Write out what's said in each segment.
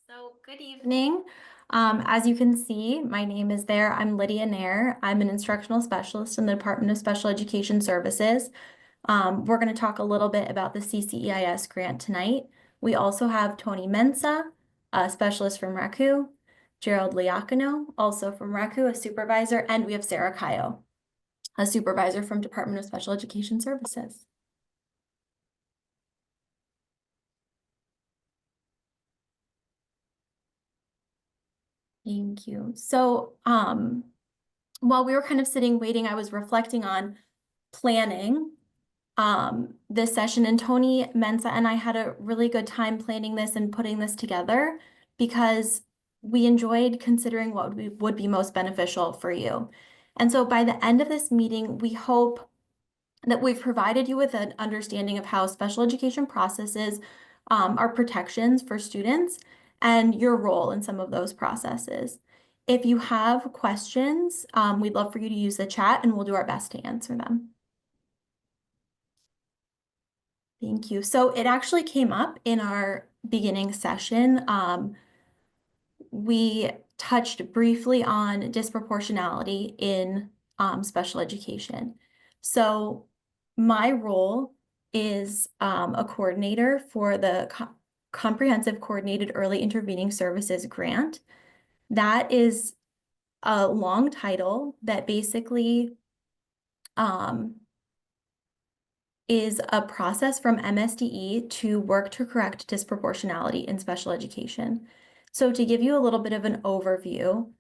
So, good evening. As you can see, my name is there. I'm Lydia Nair. I'm an instructional specialist in the Department of Special Education Services. We're going to talk a little bit about the CCEIS grant tonight. We also have Tony Mensa, a specialist from RACU, Gerald Liacano, also from RACU, a supervisor, and we have Sarah Kayo, a supervisor from Department of Special Education Services. Thank you. So, while we were kind of sitting waiting, I was reflecting on planning this session, and Tony Mensa and I had a really good time planning this and putting this together because we enjoyed considering what would be most beneficial for you. And so by the end of this meeting, we hope that we've provided you with an understanding of how special education processes are protections for students and your role in some of those processes. If you have questions, we'd love for you to use the chat and we'll do our best to answer them. Thank you. So it actually came up in our beginning session. We touched briefly on disproportionality in special education. So my role is a coordinator for the Comprehensive Coordinated Early Intervening Services Grant. That is a long title that basically is a process from MSDE to work to correct disproportionality in special education. So to give you a little bit of an overview,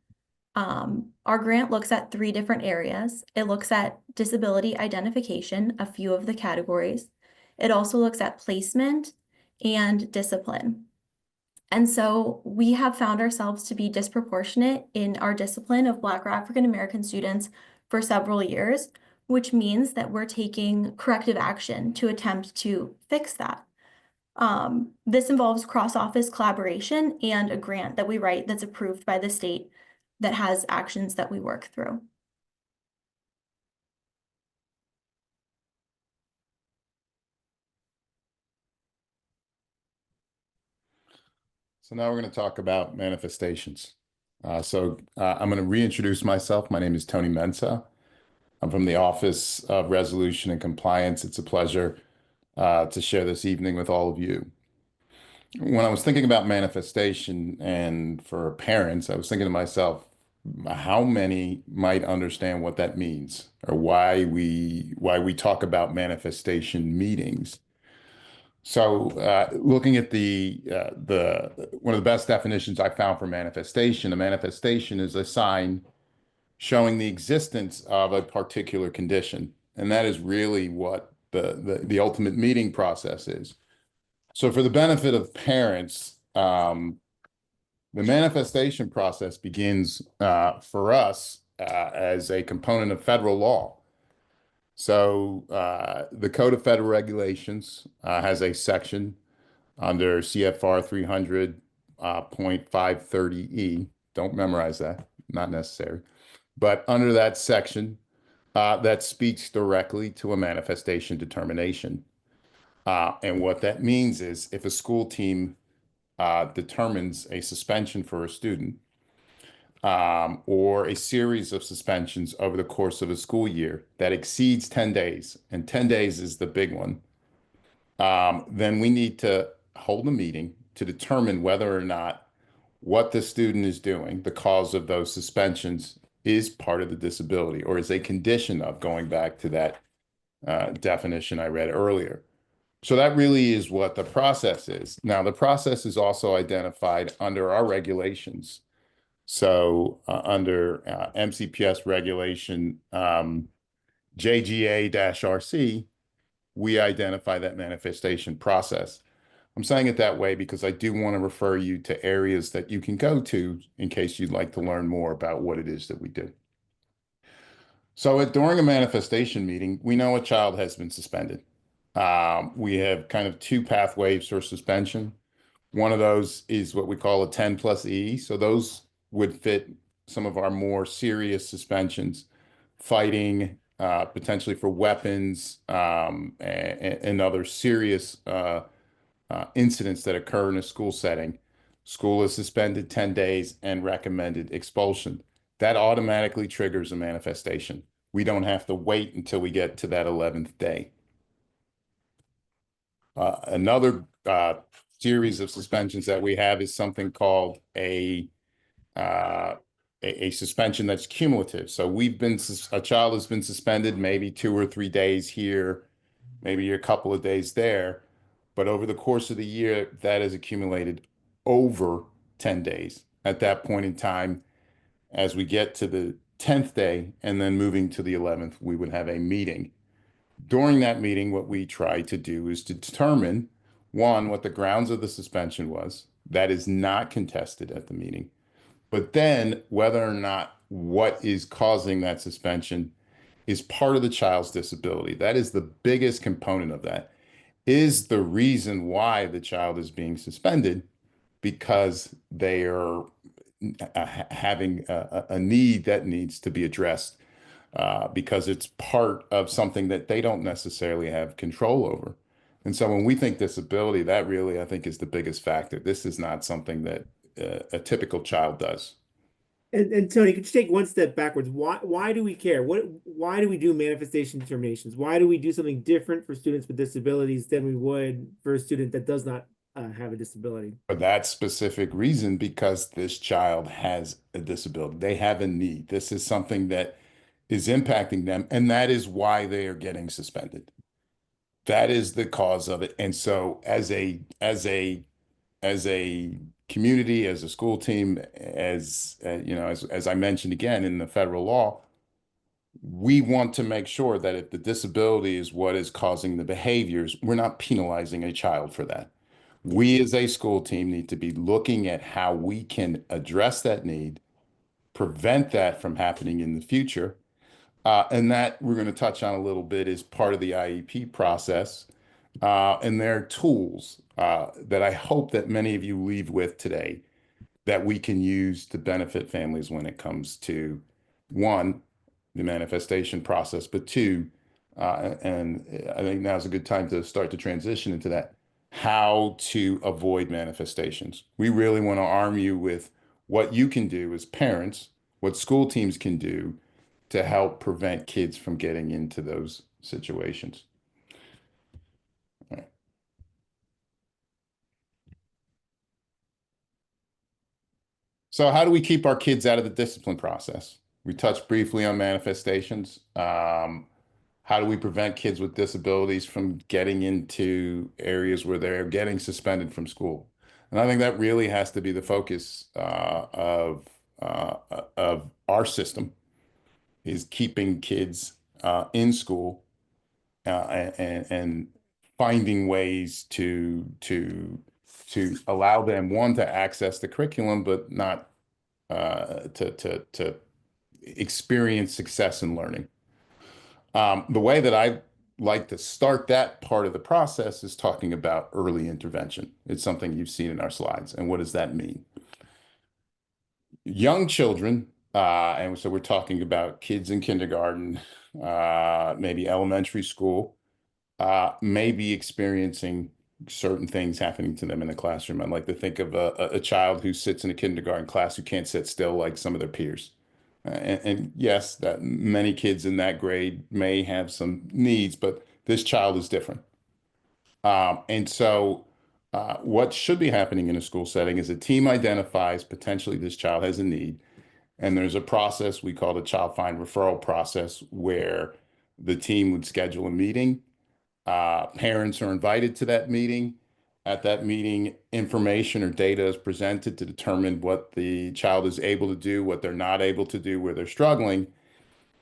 our grant looks at 3 different areas. It looks at disability identification, a few of the categories. It also looks at placement and discipline. And so we have found ourselves to be disproportionate in our discipline of Black or African American students for several years, which means that we're taking corrective action to attempt to fix that. This involves cross-office collaboration and a grant that we write that's approved by the state that has actions that we work through. So now we're going to talk about manifestations. I'm going to reintroduce myself. My name is Tony Mensa. I'm from the Office of Resolution and Compliance. It's a pleasure to share this evening with all of you. When I was thinking about manifestation and for parents, I was thinking to myself, how many might understand what that means or why we talk about manifestation meetings. So, looking at the one of the best definitions I found for manifestation, a manifestation is a sign showing the existence of a particular condition, and that is really what the ultimate meeting process is. So, for the benefit of parents, the manifestation process begins for us as a component of federal law. So, the Code of Federal Regulations has a section under CFR 300.530E. Don't memorize that, not necessary. But under that section, that speaks directly to a manifestation determination. And what that means is if a school team determines a suspension for a student or a series of suspensions over the course of a school year that exceeds 10 days, and 10 days is the big one, then we need to hold a meeting to determine whether or not what the student is doing, the cause of those suspensions, is part of the disability or is a condition of, going back to that definition I read earlier. So that really is what the process is. Now, the process is also identified under our regulations. So under MCPS regulation JGA-RC, we identify that manifestation process. I'm saying it that way because I do want to refer you to areas that you can go to in case you'd like to learn more about what it is that we do. So during a manifestation meeting, we know a child has been suspended. We have kind of 2 pathways for suspension. One of those is what we call a 10+E. So those would fit some of our more serious suspensions, fighting, potentially for weapons, and other serious incidents that occur in a school setting. school is suspended 10 days and recommended expulsion. That automatically triggers a manifestation. We don't have to wait until we get to that 11th day. Another series of suspensions that we have is something called uh, a suspension that's cumulative. So a child has been suspended maybe 2 or 3 days here, maybe a couple of days there, but over the course of the year, that has accumulated over 10 days. At that point in time, as we get to the 10th day and then moving to the 11th, we would have a meeting. During that meeting, what we try to do is to determine, one, what the grounds of the suspension was. That is not contested at the meeting. But then whether or not what is causing that suspension is part of the child's disability. That is the biggest component of that. Is the reason why the child is being suspended because they are having a need that needs to be addressed because it's part of something that they don't necessarily have control over. And so when we think disability, that really, I think, is the biggest factor. This is not something that a typical child does. And Tony, could you take one step backwards? Why do we care? Why do we do manifestation determinations? Why do we do something different for students with disabilities than we would for a student that does not have a disability? For that specific reason, because this child has a disability, they have a need. This is something that is impacting them, and that is why they are getting suspended. That is the cause of it. And so as a community, as a school team, as I mentioned again in the federal law, we want to make sure that if the disability is what is causing the behaviors, we're not penalizing a child for that. We as a school team need to be looking at how we can address that need, prevent that from happening in the future. And that we're going to touch on a little bit is part of the IEP process. And there are tools that I hope that many of you leave with today that we can use to benefit families when it comes to, one, the manifestation process, but two, and I think now's a good time to start to transition into that, how to avoid manifestations. We really want to arm you with what you can do as parents, what school teams can do to help prevent kids from getting into those situations. All right. So how do we keep our kids out of the discipline process? We touched briefly on manifestations. How do we prevent kids with disabilities from getting into areas where they're getting suspended from school? And I think that really has to be the focus of our system is keeping kids in school and finding ways to allow them, one, to access the curriculum, but not to experience success in learning. The way that I like to start that part of the process is talking about early intervention. It's something you've seen in our slides. And what does that mean? Young children, and so we're talking about kids in kindergarten, maybe elementary school, may be experiencing certain things happening to them in the classroom. I like to think of a child who sits in a kindergarten class who can't sit still like some of their peers. And yes, that many kids in that grade may have some needs, but this child is different. And so what should be happening in a school setting is a team identifies potentially this child has a need, and there's a process we call the child find referral process where the team would schedule a meeting. Parents are invited to that meeting. At that meeting, information or data is presented to determine what the child is able to do, what they're not able to do, where they're struggling.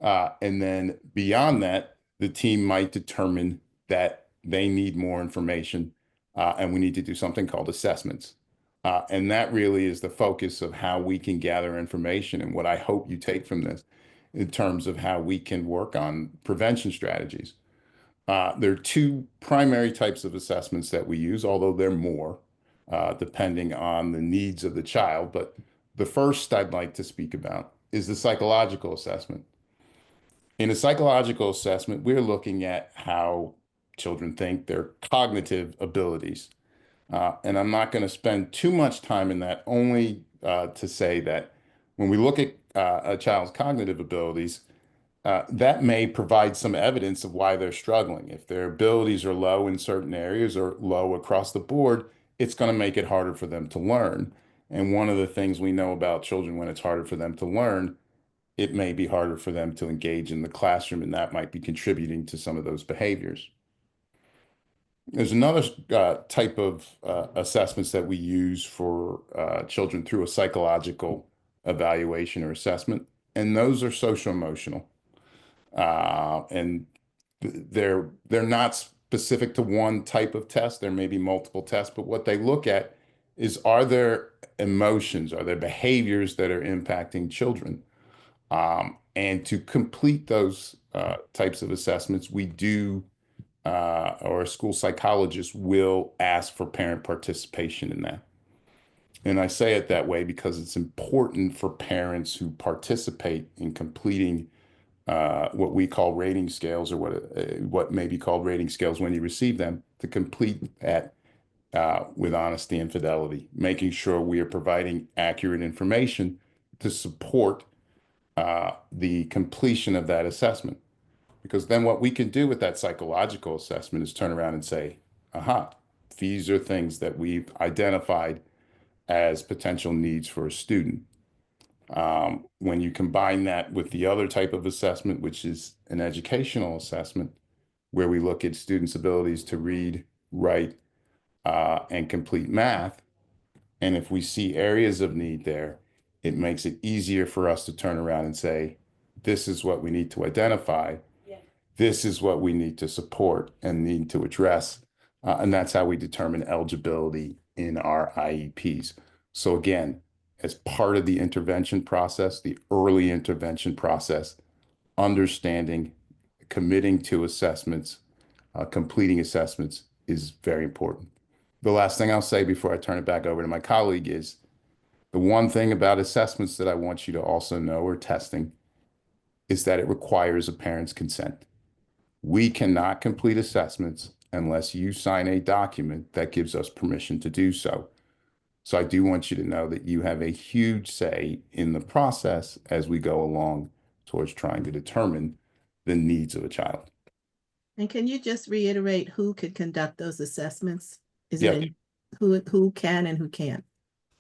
And then beyond that, the team might determine that they need more information, and we need to do something called assessments. And that really is the focus of how we can gather information and what I hope you take from this in terms of how we can work on prevention strategies. There are two primary types of assessments that we use, although there are more, depending on the needs of the child. But the first I'd like to speak about is the psychological assessment. In a psychological assessment, we're looking at how children think, their cognitive abilities. And I'm not going to spend too much time in that, only to say that when we look at a child's cognitive abilities, that may provide some evidence of why they're struggling. If their abilities are low in certain areas or low across the board, it's going to make it harder for them to learn. And one of the things we know about children, when it's harder for them to learn, it may be harder for them to engage in the classroom, and that might be contributing to some of those behaviors. There's another type of assessments that we use for children through a psychological evaluation or assessment, and those are social emotional. And they're not specific to one type of test. There may be multiple tests, but what they look at is, are there emotions, are there behaviors that are impacting children? And to complete those types of assessments, we do, or a school psychologist will ask for parent participation in that. And I say it that way because it's important for parents who participate in completing what we call rating scales, or what may be called rating scales when you receive them, to complete that with honesty and fidelity, making sure we are providing accurate information to support the completion of that assessment. Because then what we can do with that psychological assessment is turn around and say, aha, these are things that we've identified as potential needs for a student. When you combine that with the other type of assessment, which is an educational assessment, where we look at students' abilities to read, write, and complete math, and if we see areas of need there, it makes it easier for us to turn around and say, this is what we need to identify. Yeah. This is what we need to support and need to address. And that's how we determine eligibility in our IEPs. So again, as part of the intervention process, the early intervention process, understanding, committing to assessments, completing assessments is very important. The last thing I'll say before I turn it back over to my colleague is, the one thing about assessments that I want you to also know, or testing, is that it requires a parent's consent. We cannot complete assessments unless you sign a document that gives us permission to do so. So I do want you to know that you have a huge say in the process as we go along towards trying to determine the needs of a child. And can you just reiterate who could conduct those assessments? Is Yeah. it who can and who can't?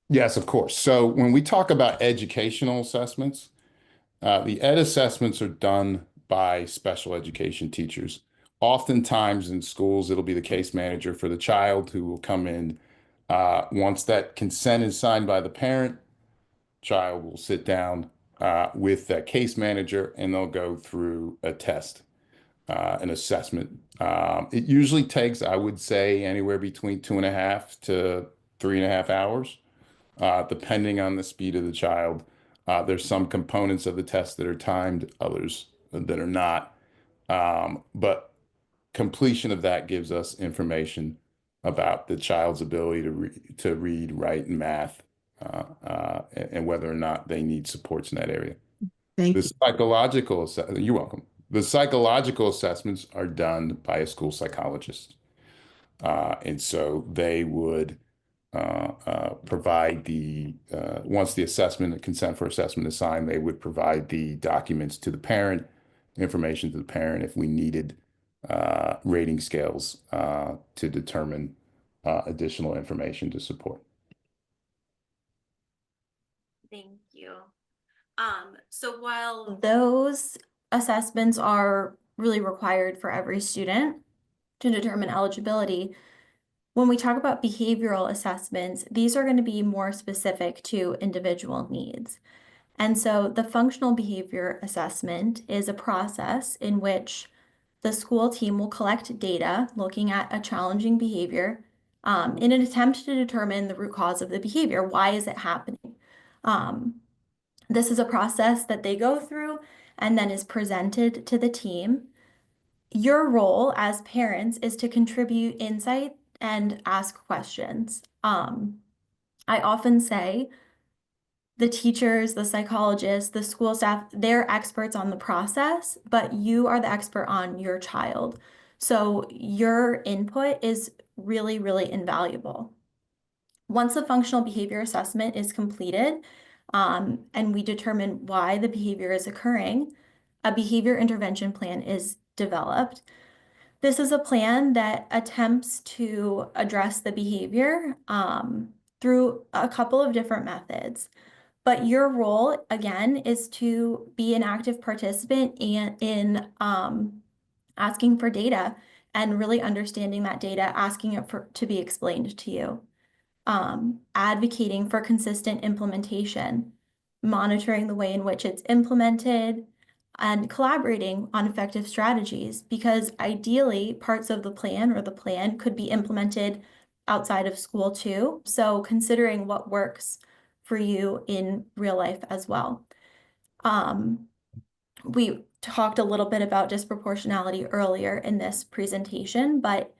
Yes, of course. So when we talk about educational assessments, the ed assessments are done by special education teachers. Oftentimes in schools, it'll be the case manager for the child who will come in. Once that consent is signed by the parent, child will sit down with that case manager, and they'll go through a test, an assessment. It usually takes, I would say, anywhere between 2.5 to 3.5 hours, depending on the speed of the child. There's some components of the test that are timed, others that are not. But completion of that gives us information about the child's ability to read, write, and math, and whether or not they need supports in that area. Thank The you. psychological, you're welcome. The psychological assessments are done by a school psychologist. And so they would provide once the assessment, the consent for assessment is signed, they would provide the documents to the parent, information to the parent if we needed rating scales to determine additional information to support. Thank you. So while those assessments are really required for every student to determine eligibility, when we talk about behavioral assessments, these are going to be more specific to individual needs. And so the functional behavior assessment is a process in which the school team will collect data looking at a challenging behavior in an attempt to determine the root cause of the behavior. Why is it happening? This is a process that they go through and then is presented to the team. Your role as parents is to contribute insight and ask questions. I often say the teachers, the psychologists, the school staff, they're experts on the process, but you are the expert on your child. So your input is really, really invaluable. Once the functional behavior assessment is completed, and we determine why the behavior is occurring, a behavior intervention plan is developed. This is a plan that attempts to address the behavior through a couple of different methods. But your role, again, is to be an active participant in asking for data and really understanding that data, asking it to be explained to you, advocating for consistent implementation, monitoring the way in which it's implemented, and collaborating on effective strategies, because ideally parts of the plan or the plan could be implemented outside of school too. So considering what works for you in real life as well. We talked a little bit about disproportionality earlier in this presentation, but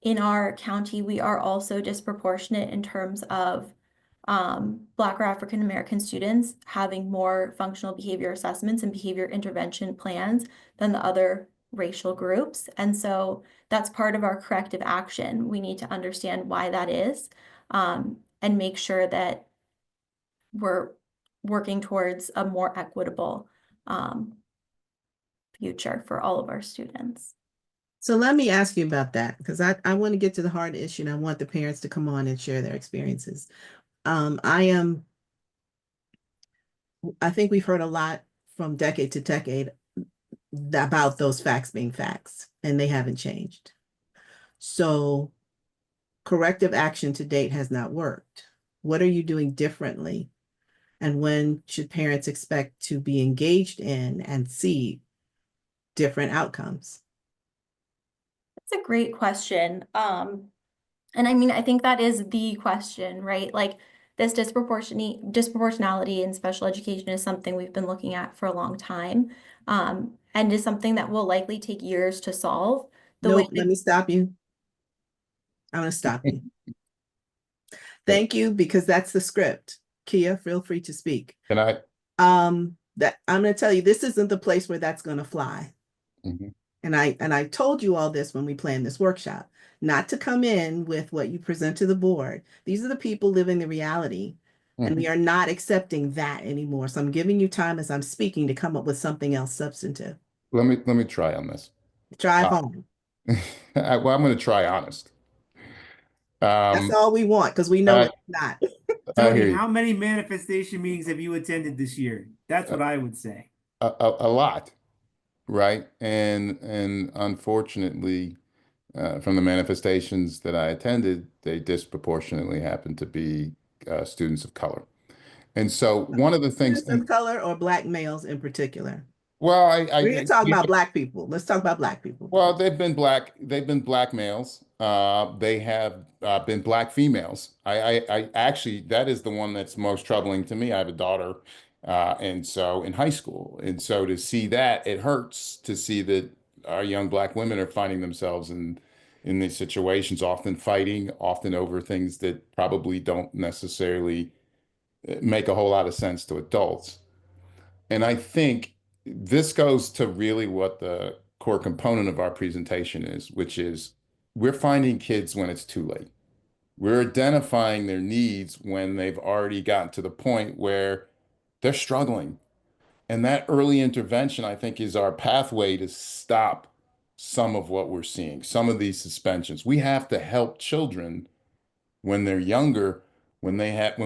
in our county, we are also disproportionate in terms of Black or African American students having more functional behavior assessments and behavior intervention plans than the other racial groups. And so that's part of our corrective action. We need to understand why that is, and make sure that we're working towards a more equitable future for all of our students. So let me ask you about that, because I want to get to the hard issue and I want the parents to come on and share their experiences. I think we've heard a lot from decade to decade about those facts being facts, and they haven't changed. So corrective action to date has not worked. What are you doing differently? And when should parents expect to be engaged in and see different outcomes? That's a great question. And I mean, I think that is the question, right? Like this disproportionality in special education is something we've been looking at for a long time, and is something that will likely take years to solve. Nope, let me stop you. I'm going to stop you. Thank you, because that's the script. Kia, feel free to speak. Can I? That I'm going to tell you, this isn't the place where that's going to fly. Mhm. And I told you all this when we planned this workshop, not to come in with what you present to the board. These are the people living the reality, and we are not accepting that anymore. So I'm giving you time as I'm speaking to come up with something else substantive. Let me try on this. Drive home. Well, I'm going to try honest. That's all we want, because we know I, it's not. I Tony, hear you. how many manifestation meetings have you attended this year? That's what I would say. A lot, right? And unfortunately, from the manifestations that I attended, they disproportionately happened to be students of color. And so one of the things, Students of color or Black males in particular? well, We're going to talk you about Black people. Let's talk about Black people. well, they've been black males. They have been black females. I actually, that is the one that's most troubling to me. I have a daughter, and so in high school, and so to see that, it hurts to see that our young black women are finding themselves in these situations, often fighting, often over things that probably don't necessarily make a whole lot of sense to adults. And I think this goes to really what the core component of our presentation is, which is we're finding kids when it's too late. We're identifying their needs when they've already gotten to the point where they're struggling. And that early intervention, I think, is our pathway to stop some of what we're seeing, some of these suspensions. We have to help children when they're younger, when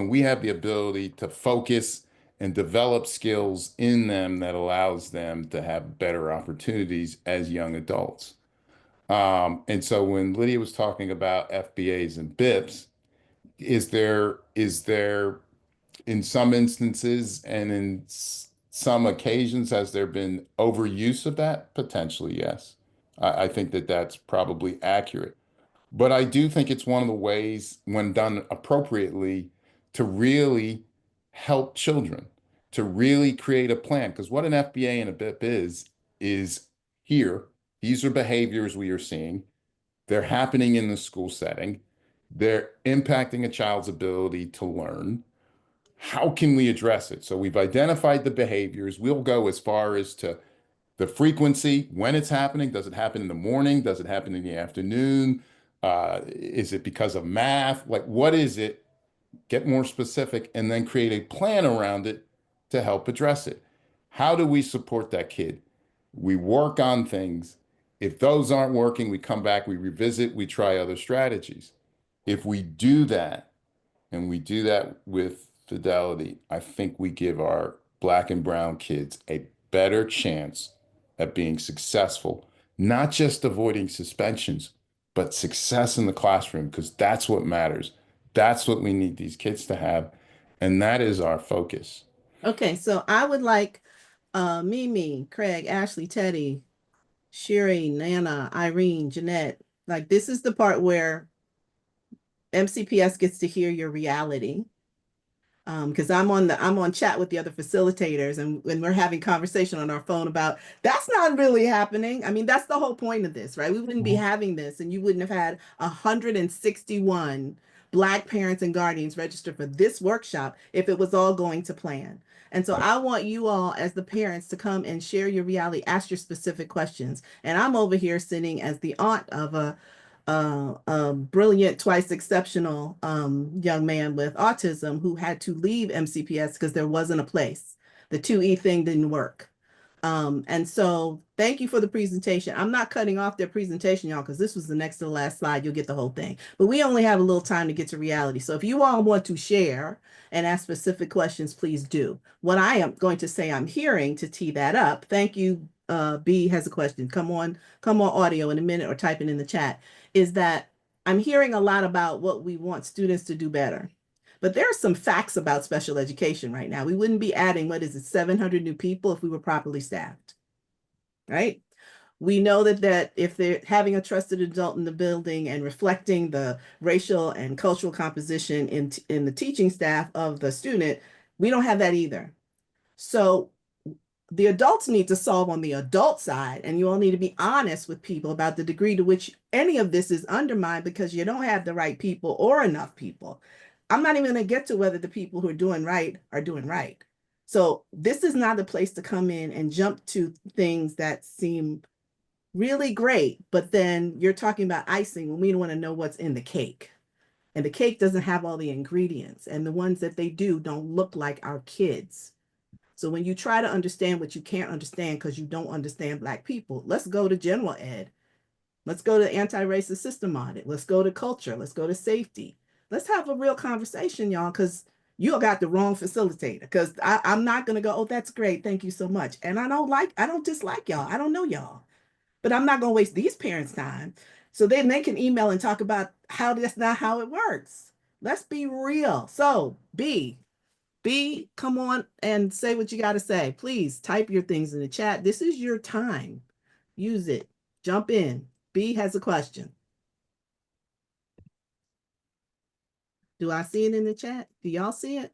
we have the ability to focus and develop skills in them that allows them to have better opportunities as young adults. And so when Lydia was talking about FBAs and BIPs, is there in some instances and in some occasions, has there been overuse of that? Potentially, yes. I think that that's probably accurate. But I do think it's one of the ways, when done appropriately, to really help children, to really create a plan. Because what an FBA and a BIP is here. These are behaviors we are seeing. They're happening in the school setting. They're impacting a child's ability to learn. How can we address it? So we've identified the behaviors. We'll go as far as to the frequency, when it's happening. Does it happen in the morning? Does it happen in the afternoon? Is it because of math? Like, what is it? get more specific, and then create a plan around it to help address it. How do we support that kid? We work on things. If those aren't working, we come back, we revisit, we try other strategies. If we do that, and we do that with fidelity, I think we give our Black and brown kids a better chance at being successful, not just avoiding suspensions, but success in the classroom, because that's what matters. That's what we need these kids to have. And that is our focus. Okay, so I would like Mimi, Craig, Ashley, Teddy, Sherry, Nana, Irene, Jeanette. Like this is the part where MCPS gets to hear your reality. Because I'm on chat with the other facilitators, and when we're having conversation on our phone about that's not really happening. I mean, that's the whole point of this, right? We wouldn't be having this, and you wouldn't have had 161 Black parents and guardians registered for this workshop if it was all going to plan. And so I want you all as the parents to come and share your reality, ask your specific questions. And I'm over here sitting as the aunt of a brilliant, twice exceptional young man with autism who had to leave MCPS because there wasn't a place. The 2E thing didn't work. And so thank you for the presentation. I'm not cutting off their presentation, y'all, because this was the next to the last slide. You'll get the whole thing. But we only have a little time to get to reality. So if you all want to share and ask specific questions, please do. What I am going to say I'm hearing to tee that up. Thank you. B has a question. Come on audio in a minute or type it in the chat. Is that I'm hearing a lot about what we want students to do better. But there are some facts about special education right now. We wouldn't be adding, what is it, 700 new people if we were properly staffed, right? We know that if they're having a trusted adult in the building and reflecting the racial and cultural composition in the teaching staff of the student, we don't have that either. So the adults need to solve on the adult side, and you all need to be honest with people about the degree to which any of this is undermined because you don't have the right people or enough people. I'm not even going to get to whether the people who are doing right are doing right. So this is not the place to come in and jump to things that seem really great, but then you're talking about icing when we want to know what's in the cake. And the cake doesn't have all the ingredients, and the ones that they do don't look like our kids. So when you try to understand what you can't understand because you don't understand Black people, let's go to general ed. Let's go to anti-racist system audit. Let's go to culture. Let's go to safety. Let's have a real conversation, y'all, because you got the wrong facilitator. Because I'm not going to go, oh, that's great. Thank you so much. And I don't dislike y'all. I don't know y'all. But I'm not going to waste these parents' time. So then they can email and talk about how that's not how it works. Let's be real. So B, come on and say what you got to say. Please type your things in the chat. This is your time. Use it. Jump in. B has a question. Do I see it in the chat? Do y'all see it?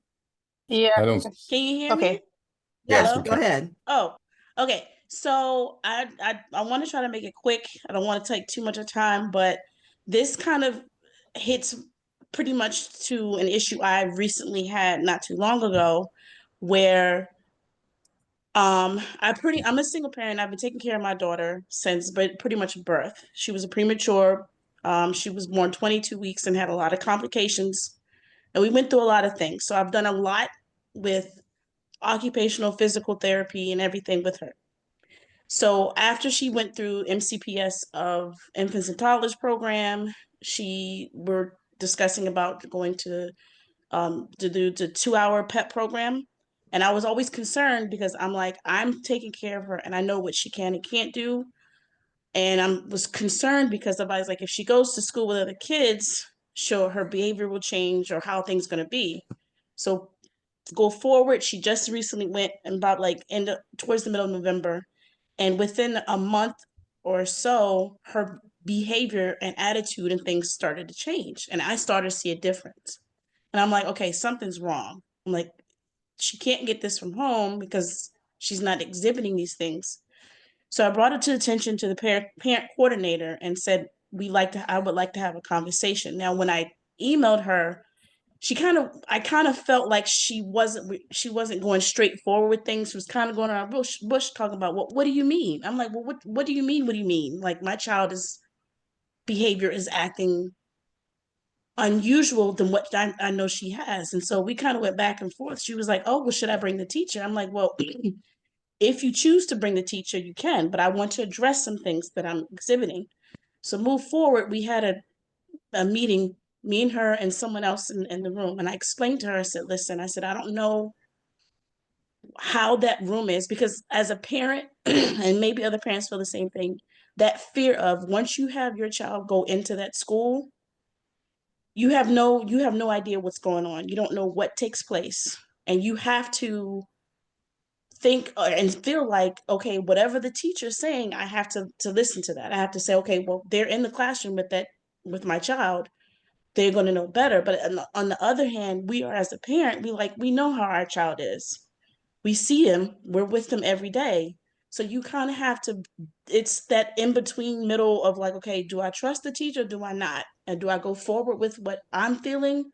Yeah. I don't, Can you hear Okay. me? yes, Hello? we Go can. ahead. Oh, okay. So I want to try to make it quick. I don't want to take too much of time, but this kind of hits pretty much to an issue I recently had not too long ago, where I'm a single parent. I've been taking care of my daughter since but pretty much birth. She was a premature. She was born 22 weeks and had a lot of complications, and we went through a lot of things. So I've done a lot with occupational physical therapy and everything with her. So after she went through MCPS of infants and toddlers program, she were discussing about going to do the 2-hour PEP program. And I was always concerned because I'm like, I'm taking care of her and I know what she can and can't do. And I was concerned because I was like, if she goes to school with other kids, her behavior will change or how things going to be. So go forward, she just recently went about like towards the middle of November, and within a month or so, her behavior and attitude and things started to change, and I started to see a difference. And I'm like, okay, something's wrong. I'm like, she can't get this from home because she's not exhibiting these things. So I brought it to attention to the parent coordinator and said, I would like to have a conversation. Now, when I emailed her, I kind of felt like she wasn't going straight forward with things. She was kind of going around bush talking about what do you mean? I'm like, well, what do you mean? What do you mean? Like my child's behavior is acting unusual than what I know she has. And so we kind of went back and forth. She was like, oh, well, should I bring the teacher? I'm like, well, if you choose to bring the teacher, you can, but I want to address some things that I'm exhibiting. So move forward, we had a meeting, me and her and someone else in the room. And I explained to her, I said, listen, I said, I don't know how that room is, because as a parent, and maybe other parents feel the same thing, that fear of once you have your child go into that school, you have no idea what's going on. You don't know what takes place. And you have to think and feel like, okay, whatever the teacher's saying, I have to listen to that. I have to say, okay, well, they're in the classroom with my child. They're going to know better. But on the other hand, we are, as a parent, we know how our child is. We see him, we're with them every day. So you kind of have to, it's that in between middle of like, okay, do I trust the teacher? Do I not? And do I go forward with what I'm feeling?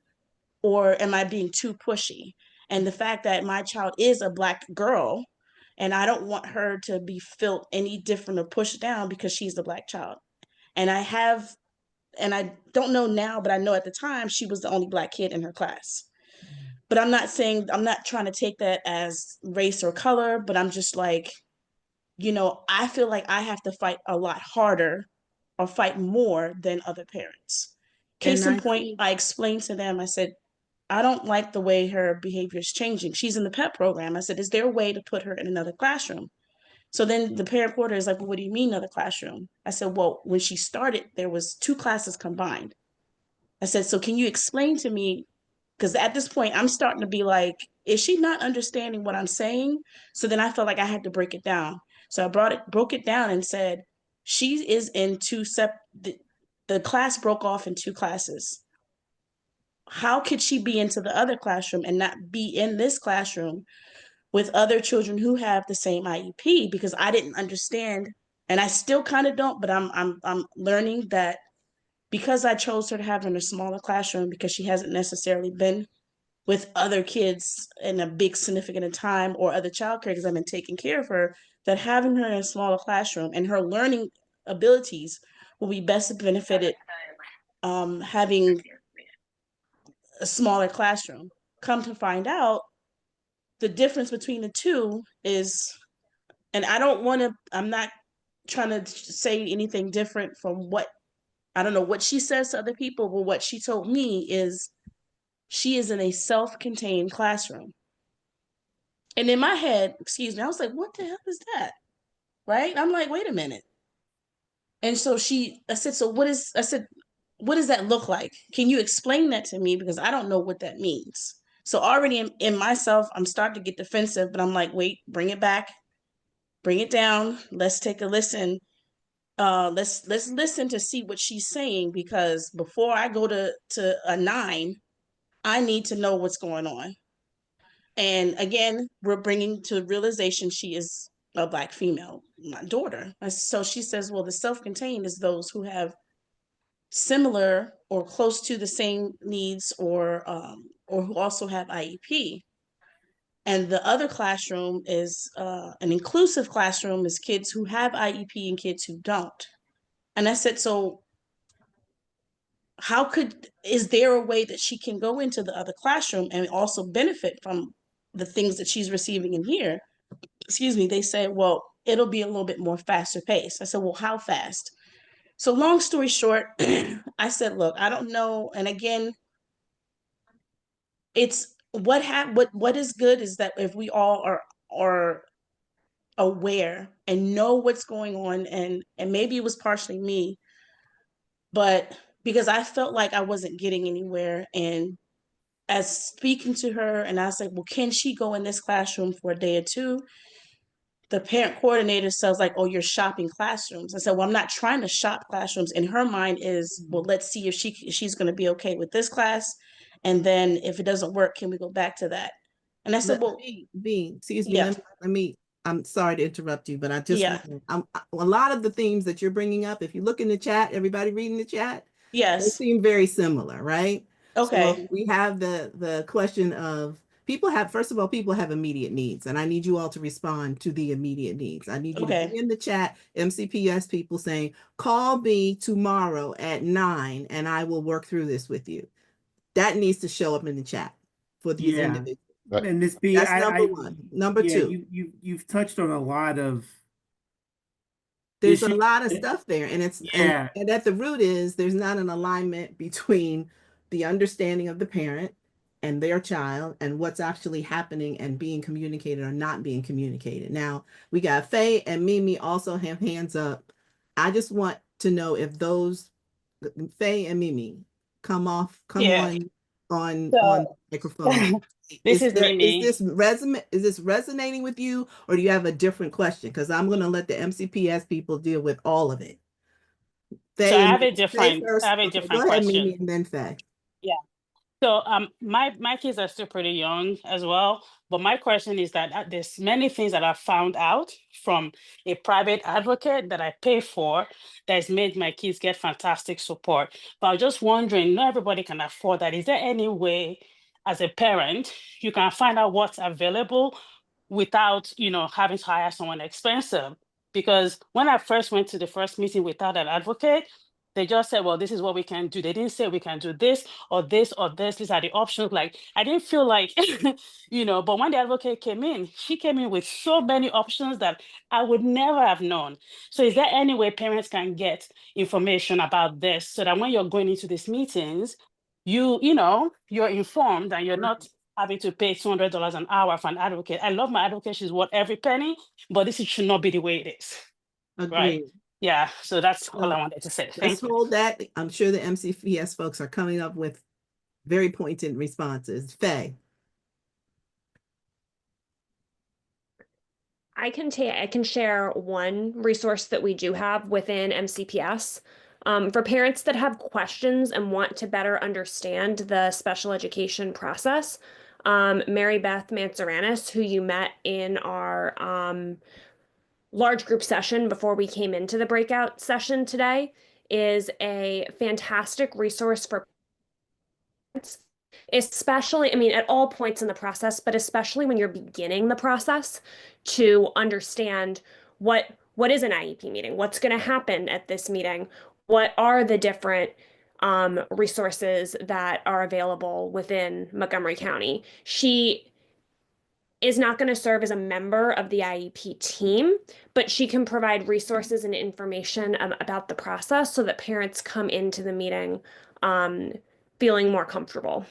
Or am I being too pushy? And the fact that my child is a Black girl, and I don't want her to be felt any different or pushed down because she's a Black child. And I don't know now, but I know at the time she was the only Black kid in her class. But I'm not trying to take that as race or color, but I'm just like, I feel like I have to fight a lot harder or fight more than other parents. Case And in I point, see, I explained to them, I said, I don't like the way her behavior is changing. She's in the PEP program. I said, is there a way to put her in another classroom? So then the parent coordinator is like, well, what do you mean another classroom? I said, well, when she started, there was 2 classes combined. I said, so can you explain to me, because at this point I'm starting to be like, is she not understanding what I'm saying? So then I felt like I had to break it down. So I broke it down and said, she is in the class broke off in 2 classes. How could she be into the other classroom and not be in this classroom with other children who have the same IEP? Because I didn't understand, and I still kind of don't, but I'm learning that because I chose her to have her in a smaller classroom, because she hasn't necessarily been with other kids in a big significant time or other childcare, because I've been taking care of her, that having her in a smaller classroom and her learning abilities will be best benefited having a smaller classroom. Come to find out, the difference between the two is, and I'm not trying to say anything different from what, I don't know what she says to other people, but what she told me is she is in a self-contained classroom. And in my head, excuse me, I was like, what the hell is that? Right? I'm like, wait a minute. And so I said, what does that look like? Can you explain that to me? Because I don't know what that means. So already in myself, I'm starting to get defensive, but I'm like, wait, bring it back, bring it down. Let's take a listen. Let's listen to see what she's saying, because before I go to a 9, I need to know what's going on. And again, we're bringing to realization she is a Black female, my daughter. So she says, well, the self-contained is those who have similar or close to the same needs, or who also have IEP. And the other classroom is an inclusive classroom, is kids who have IEP and kids who don't. And I said, so is there a way that she can go into the other classroom and also benefit from the things that she's receiving in here? Excuse me. They said, well, it'll be a little bit more faster paced. I said, well, how fast? So long story short, I said, look, I don't know. And again, it's what is good is that if we all are aware and know what's going on, and maybe it was partially me, but because I felt like I wasn't getting anywhere. And as speaking to her, and I said, well, can she go in this classroom for a day or 2? The parent coordinator says like, oh, you're shopping classrooms. I said, well, I'm not trying to shop classrooms. In her mind is, well, let's see if she's going to be okay with this class. And then if it doesn't work, can we go back to that? And I said, well, excuse me, yeah, let me, I'm sorry to interrupt you, but I just, yeah, a lot of the themes that you're bringing up, if you look in the chat, everybody reading the chat, they yes, seem very similar, right? okay, So we have the question of First of all, people have immediate needs, and I need you all to respond to the immediate needs. I need you to Okay. be in the chat, MCPS people saying, call me tomorrow at 9 and I will work through this with you. That needs to show up in the chat for these Yeah. individuals. But And Miss B, That's number one. Number yeah, two, you've touched on a lot of there's a issues. lot of stuff there, and Yeah. and at the root is there's not an alignment between the understanding of the parent and their child and what's actually happening and being communicated or not being communicated. Now, we got Faye and Mimi also have hands up. I just want to know if those Faye and Mimi come Yeah. on So microphone. this is Mimi. Is this resonating with you, or do you have a different question? Because I'm going to let the MCPS people deal with all of it. So I Faye and have a Faye different first. Okay, go ahead, Mimi, question. and then Faye. Yeah. So my kids are still pretty young as well, but my question is that there's many things that I found out from a private advocate that I pay for that has made my kids get fantastic support. But I was just wondering, not everybody can afford that. Is there any way as a parent you can find out what's available without, having to hire someone expensive? Because when I first went to the first meeting without an advocate, they just said, well, this is what we can do. They didn't say we can do this or this or this. These are the options. Like, I didn't feel like, but when the advocate came in, she came in with so many options that I would never have known. So is there any way parents can get information about this so that when you're going into these meetings, you're informed and you're not having to pay $200 an hour for an advocate? I love my advocate. She's worth every penny, but should not be the way it is. Right. Agreed. Yeah. So that's all I So wanted to say. let's Thank you. hold that. I'm sure the MCPS folks are coming up with very pointed responses. Faye. I can share one resource that we do have within MCPS. For parents that have questions and want to better understand the special education process, Mary Beth Mansuranis, who you met in our large group session before we came into the breakout session today, is a fantastic resource for parents, especially, I mean, at all points in the process, but especially when you're beginning the process, to understand what is an IEP meeting, what's going to happen at this meeting, what are the different resources that are available within Montgomery County. She is not going to serve as a member of the IEP team, but she can provide resources and information about the process so that parents come into the meeting feeling more comfortable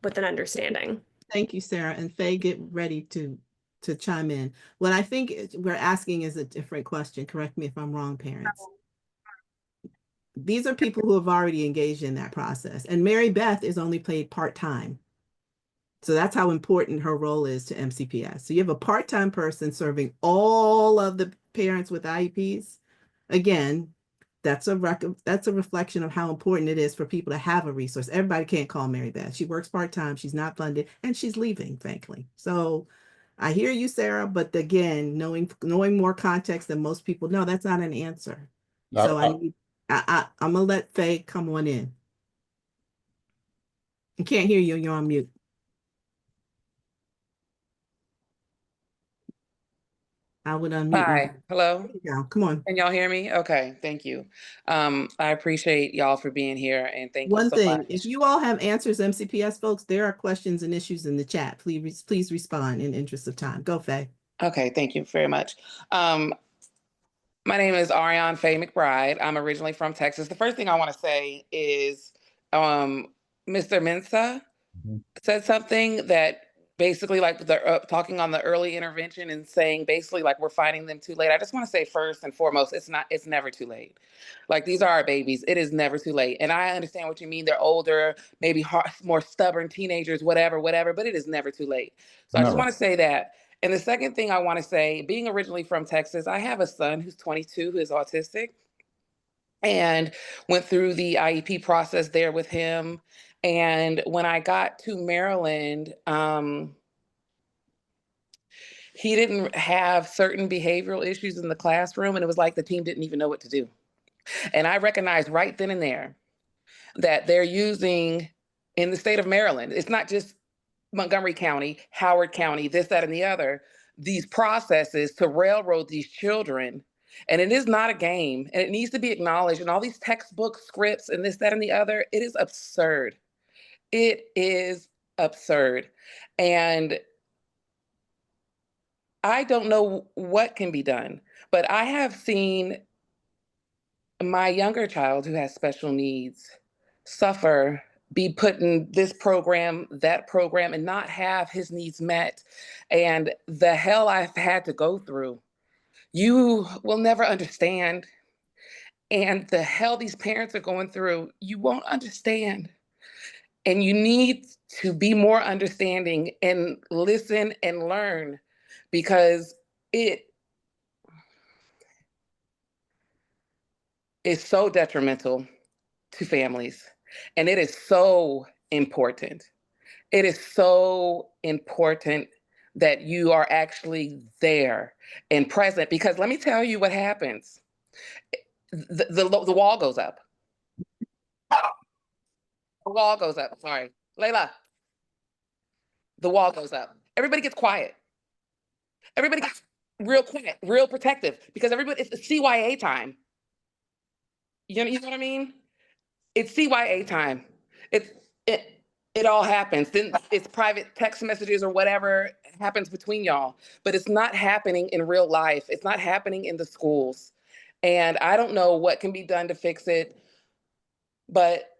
with an understanding. Thank you, Sarah. And Faye, get ready to chime in. What I think we're asking is a different question. Correct me if I'm wrong, parents. These are people who have already engaged in that process. And Mary Beth is only paid part-time. So that's how important her role is to MCPS. So you have a part-time person serving all of the parents with IEPs. Again, that's a reflection of how important it is for people to have a resource. Everybody can't call Mary Beth. She works part-time, she's not funded, and she's leaving, frankly. So I hear you, Sarah, but again, knowing more context than most people know, that's not an answer. So I'm gonna let Faye come on in. I can't hear you, you're on mute. I would unmute. Hi, hello. There you go. Come on. Can y'all hear me? Okay, thank you. I appreciate y'all for being here and thank you One so thing, much. if you all have answers, MCPS folks, there are questions and issues in the chat. Please respond in interest of time. Go, Faye. Okay, thank you very much. My name is Ariane Faye McBride. I'm originally from Texas. The first thing I want to say is Mr. Mensa said something that basically like the talking on the early intervention and saying basically like we're finding them too late. I just want to say first and foremost, it's never too late. Like these are our babies. It is never too late. And I understand what you mean. They're older, maybe more stubborn teenagers, whatever, but it is never too late. So I just want to say that. And the second thing I want to say, being originally from Texas, I have a son who's 22 who is autistic and went through the IEP process there with him. And when I got to Maryland, he didn't have certain behavioral issues in the classroom, and it was like the team didn't even know what to do. And I recognized right then and there that they're using, in the state of Maryland, it's not just Montgomery County, Howard County, this, that, and the other, these processes to railroad these children. And it is not a game, and it needs to be acknowledged. And all these textbook scripts and this, that, and the other, it is absurd. It is absurd. And I don't know what can be done, but I have seen my younger child who has special needs suffer, be put in this program, that program, and not have his needs met. And the hell I've had to go through, you will never understand. And the hell these parents are going through, you won't understand. And you need to be more understanding and listen and learn, because it is so detrimental to families. And it is so important. It is so important that you are actually there and present, because let me tell you what happens. The wall goes up. The wall goes up. Sorry. Layla. The wall goes up. Everybody gets quiet. Everybody gets real quiet, real protective, because everybody, it's CYA time. You know what I mean? It's CYA time. It all happens. Then it's private text messages or whatever happens between y'all, but it's not happening in real life. It's not happening in the schools. And I don't know what can be done to fix it, but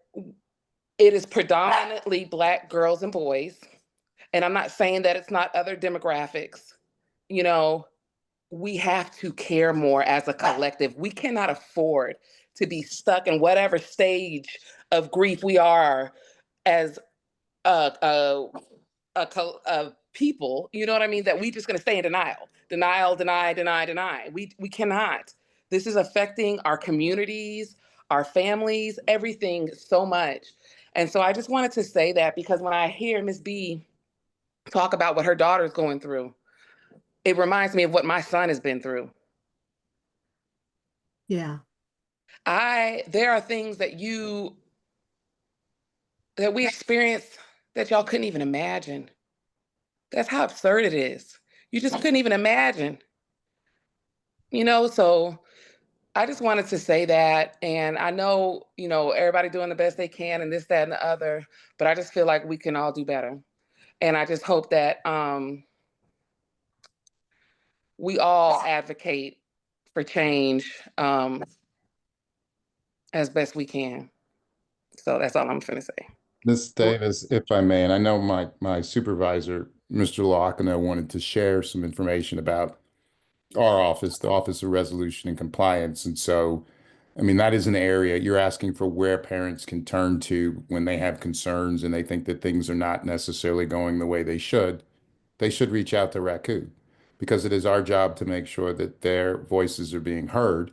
it is predominantly Black girls and boys. And I'm not saying that it's not other demographics. You know, we have to care more as a collective. We cannot afford to be stuck in whatever stage of grief we are as a people, you know what I mean? That we just gonna stay in denial, deny. We cannot. This is affecting our communities, our families, everything so much. And so I just wanted to say that, because when I hear Ms. B talk about what her daughter's going through, it reminds me of what my son has been through. Yeah. There are things that we experienced that y'all couldn't even imagine. That's how absurd it is. You just couldn't even imagine. So I just wanted to say that. And I know, everybody doing the best they can and this, that, and the other, but I just feel like we can all do better. And I just hope that we all advocate for change as best we can. So that's all I'm finna say. Ms. Davis, if I may, and I know my supervisor, Mr. Lockner, wanted to share some information about our office, the Office of Resolution and Compliance. And so, I mean, that is an area you're asking for where parents can turn to when they have concerns and they think that things are not necessarily going the way they should. They should reach out to Raccoon, because it is our job to make sure that their voices are being heard.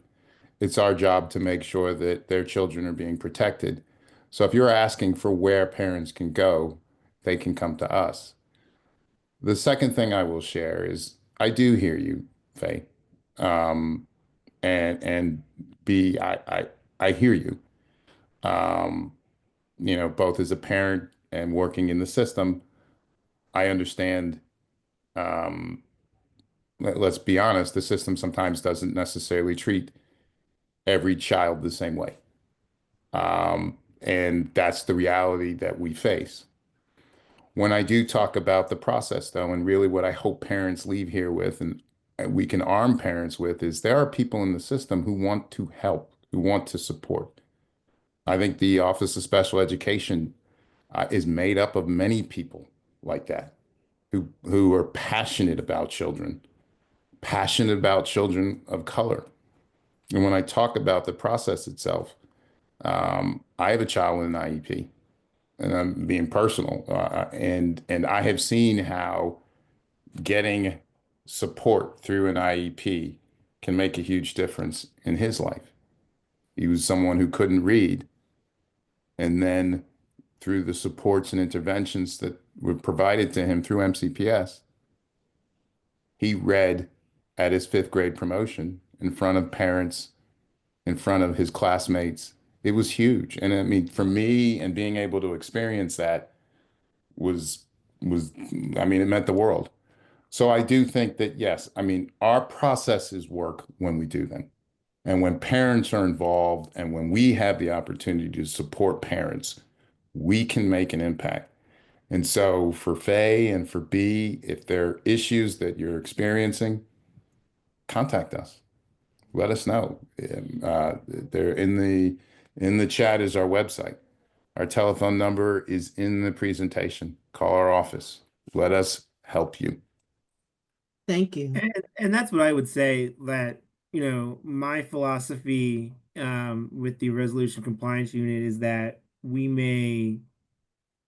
It's our job to make sure that their children are being protected. So if you're asking for where parents can go, they can come to us. The second thing I will share is I do hear you, Faye. Um, and B, I hear you. Um, both as a parent and working in the system, I understand. Let's be honest, the system sometimes doesn't necessarily treat every child the same way. And that's the reality that we face. When I do talk about the process, though, and really what I hope parents leave here with, and we can arm parents with, is there are people in the system who want to help, who want to support. I think the Office of Special Education is made up of many people like that, who are passionate about children of color. And when I talk about the process itself, I have a child with an IEP, and I'm being personal, and I have seen how getting support through an IEP can make a huge difference in his life. He was someone who couldn't read, and then through the supports and interventions that were provided to him through MCPS, he read at his 5th grade promotion in front of parents, in front of his classmates. It was huge. And I mean, for me, and being able to experience that was I mean, it meant the world. So I do think that, yes, I mean, our processes work when we do them. And when parents are involved and when we have the opportunity to support parents, we can make an impact. And so for Faye and for B, if there are issues that you're experiencing, contact us. Let us know. They're in the chat is our website. Our telephone number is in the presentation. Call our office. Let us help you. Thank you. And that's what I would say, that, my philosophy with the resolution compliance unit is that we may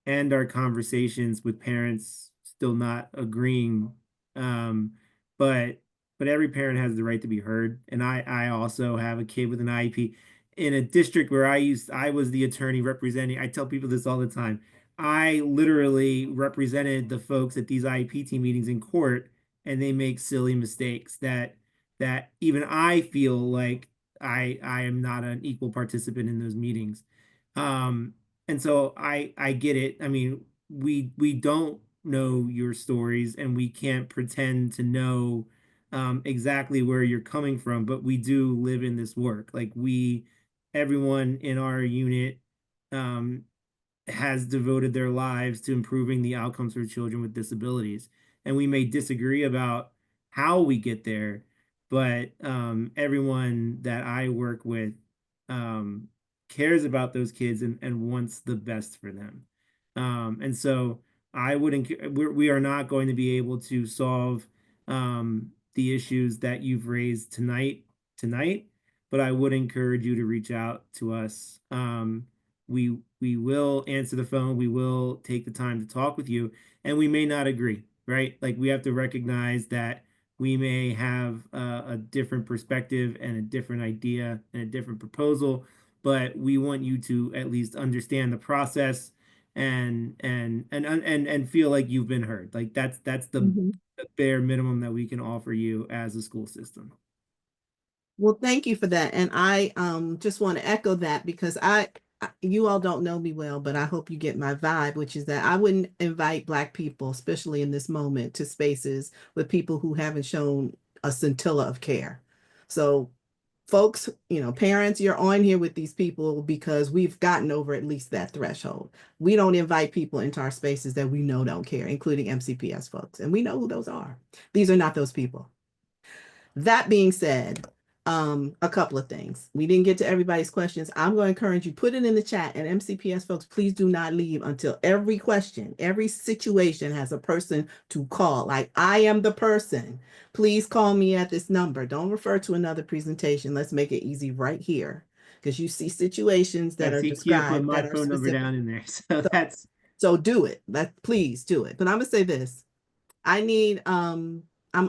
end our conversations with parents still not agreeing. Um, but every parent has the right to be heard. And I also have a kid with an IEP in a district where I was the attorney representing. I tell people this all the time. I literally represented the folks at these IEP team meetings in court, and they make silly mistakes that even I feel like I am not an equal participant in those meetings. Um, and so I get it. I mean, we don't know your stories, and we can't pretend to know exactly where you're coming from, but we do live in this work. Like, everyone in our unit um, has devoted their lives to improving the outcomes for children with disabilities. And we may disagree about how we get there, but everyone that I work with um, cares about those kids, and wants the best for them. And so I wouldn't, we are not going to be able to solve the issues that you've raised tonight, but I would encourage you to reach out to us. We will answer the phone. We will take the time to talk with you, and we may not agree, right? Like, we have to recognize that we may have a different perspective and a different idea and a different proposal, but we want you to at least understand the process and feel like you've been heard. Like, that's the Mhm. bare minimum that we can offer you as a school system. Well, thank you for that. And I just want to echo that, because you all don't know me well, but I hope you get my vibe, which is that I wouldn't invite Black people, especially in this moment, to spaces with people who haven't shown a scintilla of care. So folks, parents, you're on here with these people because we've gotten over at least that threshold. We don't invite people into our spaces that we know don't care, including MCPS folks. And we know who those are. These are not those people. That being said, a couple of things. We didn't get to everybody's questions. I'm going to encourage you, put it in the chat, and MCPS folks, please do not leave until every question, every situation has a person to call. Like, I am the person. Please call me at this number. Don't refer to another presentation. Let's make it easy right here, because you see situations that are Can't put described my that are phone number specific. down in there. So that's So do it. Please do it. But I'm gonna say this. I need I'm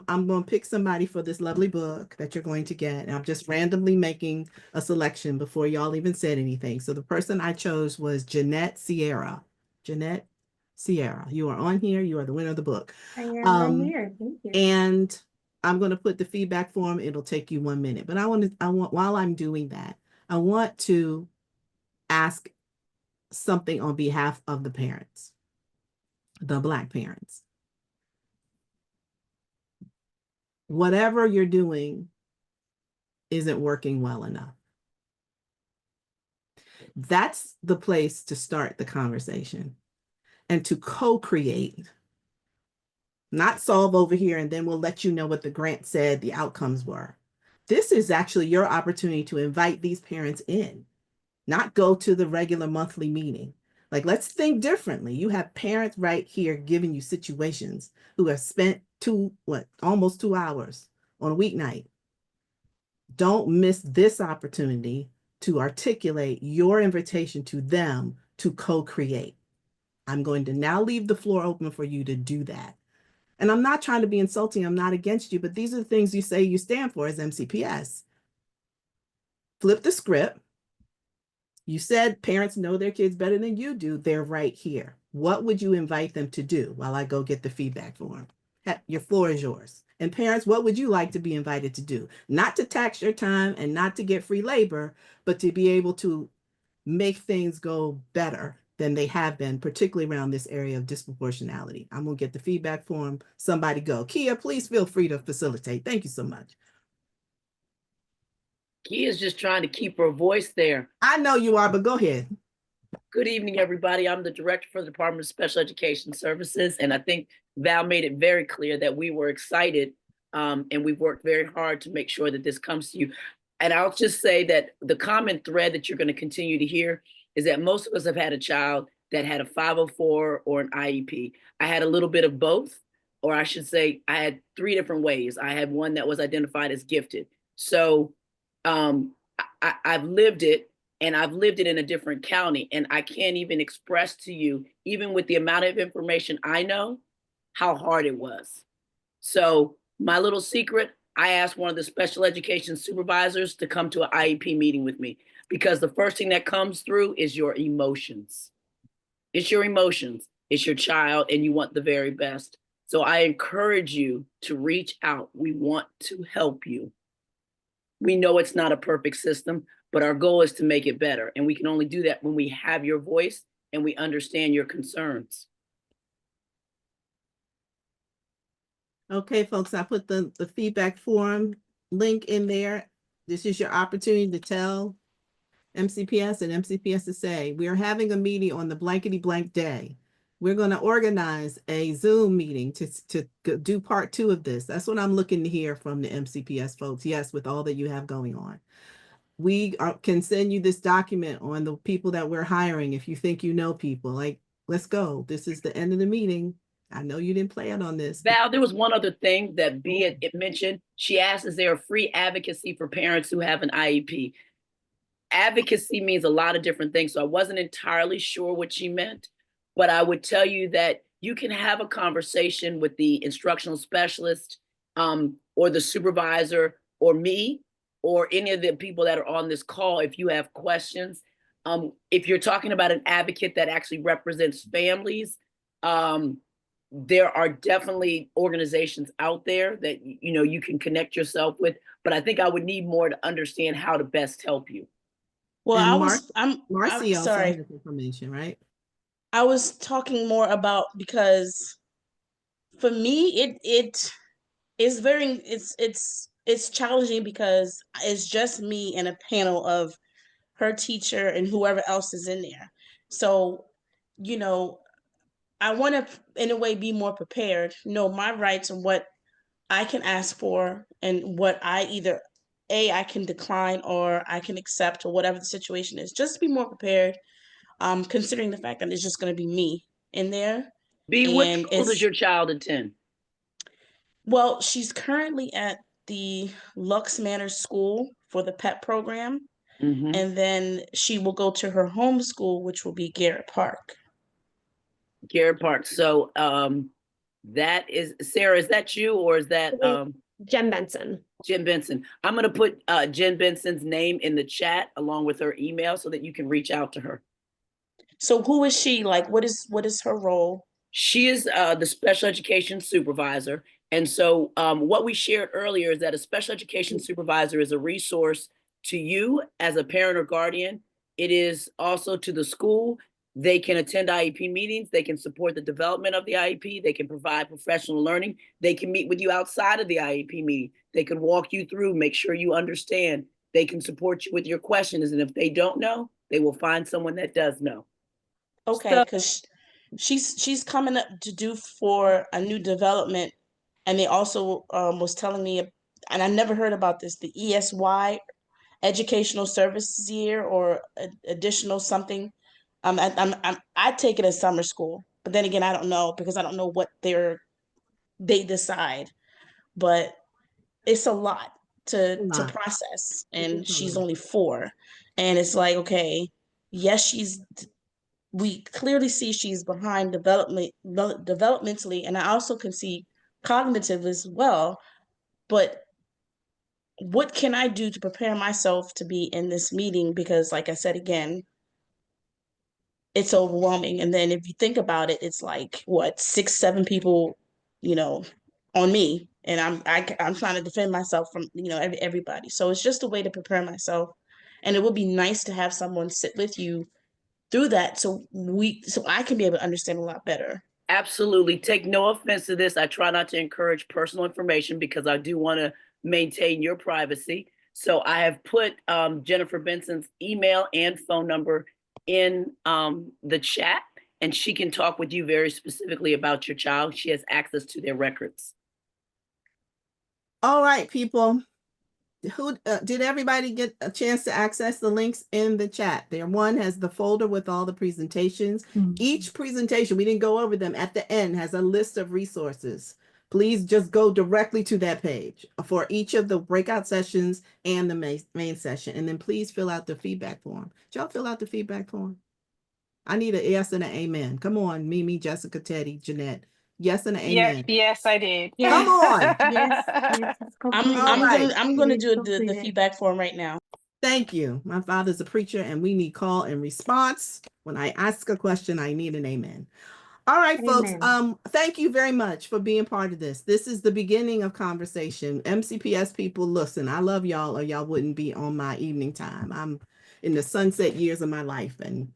going to pick somebody for this lovely book that you're going to get. And I'm just randomly making a selection before y'all even said anything. So the person I chose was Jeanette Sierra. Jeanette Sierra, you are on here. You are the winner of the book. I am right here. Thank you. And I'm going to put the feedback form. It'll take you 1 minute. But I want, while I'm doing that, I want to ask something on behalf of the parents, the Black parents. Whatever you're doing isn't working well enough. That's the place to start the conversation and to co-create, not solve over here and then we'll let you know what the grant said the outcomes were. This is actually your opportunity to invite these parents in, not go to the regular monthly meeting. Like, let's think differently. You have parents right here giving you situations who have spent almost 2 hours on a weeknight. Don't miss this opportunity to articulate your invitation to them to co-create. I'm going to now leave the floor open for you to do that. And I'm not trying to be insulting. I'm not against you, but these are the things you say you stand for as MCPS. Flip the script. You said parents know their kids better than you do. They're right here. What would you invite them to do while I go get the feedback form? Your floor is yours. And parents, what would you like to be invited to do? Not to tax your time and not to get free labor, but to be able to make things go better than they have been, particularly around this area of disproportionality. I'm gonna get the feedback form. Somebody go. Kia, please feel free to facilitate. Thank you so much. Kia's just trying to keep her voice there. I know you are, but go ahead. Good evening, everybody. I'm the director for the Department of Special Education Services, and I think Val made it very clear that we were excited, and we've worked very hard to make sure that this comes to you. And I'll just say that the common thread that you're going to continue to hear is that most of us have had a child that had a 504 or an IEP. I had a little bit of both, or I should say I had 3 different ways. I had one that was identified as gifted. So I've lived it, and I've lived it in a different county, and I can't even express to you, even with the amount of information I know, how hard it was. So my little secret, I asked one of the special education supervisors to come to an IEP meeting with me, because the first thing that comes through is your emotions. It's your emotions. It's your child, and you want the very best. So I encourage you to reach out. We want to help you. We know it's not a perfect system, but our goal is to make it better. And we can only do that when we have your voice and we understand your concerns. Okay, folks, I put the feedback form link in there. This is your opportunity to tell MCPS and MCPS to say, we are having a meeting on the blankety blank day. We're going to organize a Zoom meeting to do part 2 of this. That's what I'm looking to hear from the MCPS folks. Yes, with all that you have going on. We can send you this document on the people that we're hiring. If you think you know people, like, let's go. This is the end of the meeting. I know you didn't plan on this. Val, there was one other thing that it mentioned. She asked, is there a free advocacy for parents who have an IEP? Advocacy means a lot of different things. So I wasn't entirely sure what she meant, but I would tell you that you can have a conversation with the instructional specialist, or the supervisor, or me, or any of the people that are on this call if you have questions. If you're talking about an advocate that actually represents families, there are definitely organizations out there that you can connect yourself with, but I think I would need more to understand how to best help you. Well, And I'm Marcy also sorry. has information, right? I was talking more about, because for me it is very it's challenging, because it's just me and a panel of her teacher and whoever else is in there. So, I want to in a way be more prepared, know my rights and what I can ask for, and what I can decline or I can accept, or whatever the situation is, just to be more prepared, considering the fact that it's just going to be me in there. What And school does your child attend? Well, she's currently at the Lux Manor School for the PEP program. Mm-hmm. And then she will go to her home school, which will be Garrett Park. Garrett Park. So that is, Sarah, is that you, or is that Jen Benson? Jen Benson. I'm going to put Jen Benson's name in the chat along with her email so that you can reach out to her. So who is she? Like, what is her role? She is the special education supervisor. And so what we shared earlier is that a special education supervisor is a resource to you as a parent or guardian. It is also to the school. They can attend IEP meetings. They can support the development of the IEP. They can provide professional learning. They can meet with you outside of the IEP meeting. They can walk you through, make sure you understand. They can support you with your questions. And if they don't know, they will find someone that does know. Okay, because she's coming up to do for a new development, and they also was telling me, and I never heard about this, the ESY, Educational Services Year, or additional something. I take it as summer school, but then again, I don't know, because I don't know what they decide, but it's a lot to process, and she's only 4, and it's like, okay, yes, we clearly see she's behind developmentally, and I also can see cognitive as well, but what can I do to prepare myself to be in this meeting? Because like I said, again, it's overwhelming. And then if you think about it, it's like, what, 6, 7 people, on me, and I'm trying to defend myself from, everybody. So it's just a way to prepare myself. And it would be nice to have someone sit with you through that so I can be able to understand a lot better. Absolutely. Take no offense to this. I try not to encourage personal information because I do want to maintain your privacy. So I have put Jennifer Benson's email and phone number in the chat, and she can talk with you very specifically about your child. She has access to their records. All right, people. Who did everybody get a chance to access the links in the chat? There, one has the folder with all the presentations. Each presentation, we didn't go over them, at the end has a list of resources. Please just go directly to that page for each of the breakout sessions and the main session. And then please fill out the feedback form. Did y'all fill out the feedback form? I need a yes and an amen. Come on, Mimi, Jessica, Teddy, Jeanette. Yes and an amen. Yes, I did. Come on. I'm gonna do the feedback form right now. Thank you. My father's a preacher and we need call and response. When I ask a question, I need an amen. All right, folks. Thank you very much for being part of this. This is the beginning of conversation. MCPS people, listen, I love y'all or y'all wouldn't be on my evening time. I'm in the sunset years of my life and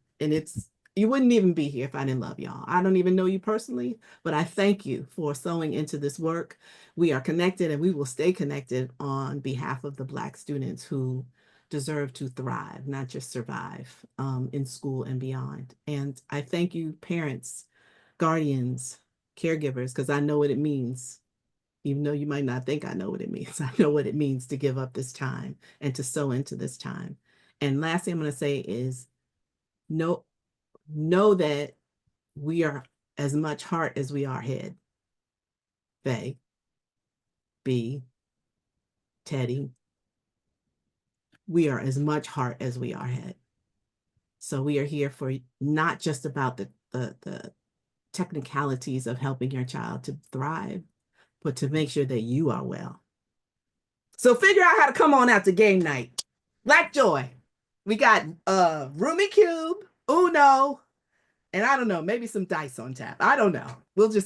you wouldn't even be here if I didn't love y'all. I don't even know you personally, but I thank you for sewing into this work. We are connected and we will stay connected on behalf of the Black students who deserve to thrive, not just survive in school and beyond. And I thank you, parents, guardians, caregivers, because I know what it means. Even though you might not think I know what it means, I know what it means to give up this time and to sow into this time. And last thing I'm going to say is know that we are as much heart as we are head. Faye, B, Teddy, we are as much heart as we are head. So we are here for not just about the technicalities of helping your child to thrive, but to make sure that you are well. So figure out how to come on out to game night. Black Joy. We got Rumi Cube, Uno, and I don't know, maybe some dice on tap. I don't know. We'll just